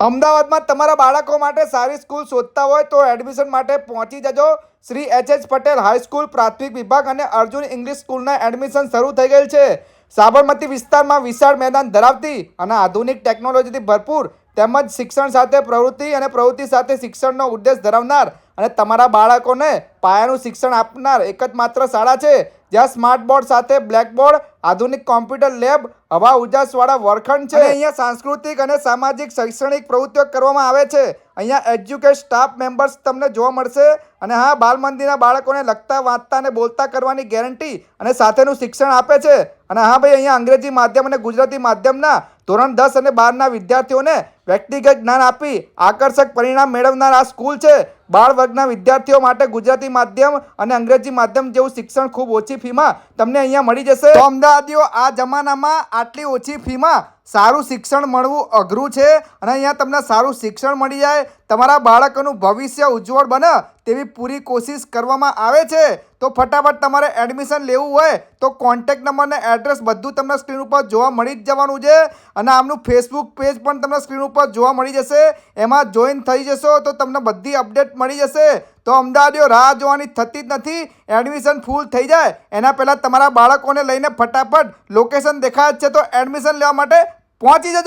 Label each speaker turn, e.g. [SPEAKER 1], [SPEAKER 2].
[SPEAKER 1] અમદાવાદમાં તમારા બાળકો માટે સારી સ્કૂલ શોધતા હોય તો એડમિશન માટે પહોંચી જજો શ્રી એચ પટેલ હાઈસ્કૂલ પ્રાથમિક વિભાગ અને અર્જુન ઇંગ્લિશ સ્કૂલના એડમિશન શરૂ થઈ ગયેલ છે। સાબરમતી વિસ્તારમાં વિશાળ મેદાન ધરાવતી અને આધુનિક ટેકનોલોજીથી ભરપૂર તેમજ શિક્ષણ સાથે પ્રવૃત્તિ અને પ્રવૃત્તિ સાથે શિક્ષણનો ઉદ્દેશ ધરાવનાર અને તમારા બાળકોને પાયાનું શિક્ષણ આપનાર એકમાત્ર શાળા છે જ્યાં સ્માર્ટ બોર્ડ સાથે બ્લેકબોર્ડ, આધુનિક કોમ્પ્યુટર લેબ, હવા ઉજાસવાળા વર્ગખંડ છે। અહીંયા સાંસ્કૃતિક અને સામાજિક શૈક્ષણિક પ્રવૃત્તિઓ કરવામાં આવે છે। અહીંયા એજ્યુકેટ સ્ટાફ મેમ્બર્સ તમને જોવા મળશે અને હા, બાલ મંદિરના બાળકોને લખતા, વાંચતા અને બોલતા કરવાની ગેરંટી અને સાથેનું શિક્ષણ આપે છે। અને હા ભાઈ, અહીંયા અંગ્રેજી માધ્યમ અને ગુજરાતી માધ્યમના ધોરણ 10 અને 12ના વિદ્યાર્થીઓને વ્યક્તિગત જ્ઞાન આપી આકર્ષક પરિણામ મેળવનાર આ સ્કૂલ છે। બાળ વર્ગના વિદ્યાર્થીઓ માટે ગુજરાતી માધ્યમ અને અંગ્રેજી માધ્યમ જેવું શિક્ષણ ખૂબ ઓછી ફીમાં તમને અહીંયા મળી જશે। તો અમદાવાદીઓ, આ જમાનામાં આટલી ઓછી ફીમાં સારું શિક્ષણ મળવું અઘરું છે અને અહીંયા તમને સારું શિક્ષણ મળી જાય, તમારા બાળકોનું ભવિષ્ય ઉજ્જવળ બને તેવી પૂરી કોશિશ કરવામાં આવે છે। તો ફટાફટ તમારે એડમિશન લેવું હોય તો કોન્ટેક્ટ નંબર અને એડ્રેસ બધું તમને સ્ક્રીન ઉપર જોવા મળી જ જવાનું છે અને આમનું ફેસબુક પેજ પણ તમને સ્ક્રીન ઉપર જોવા મળી જશે। એમાં જોઈન થઈ જશો તો તમને બધી અપડેટ મળી જશે। તો અમદાવાદીઓ, રાહ જોવાની થતી જ નથી, એડમિશન ફૂલ થઈ જાય એના પહેલાં તમારા બાળકોને લઈને ફટાફટ લોકેશન દેખાય જ છે તો એડમિશન લેવા માટે પહોંચી જજો।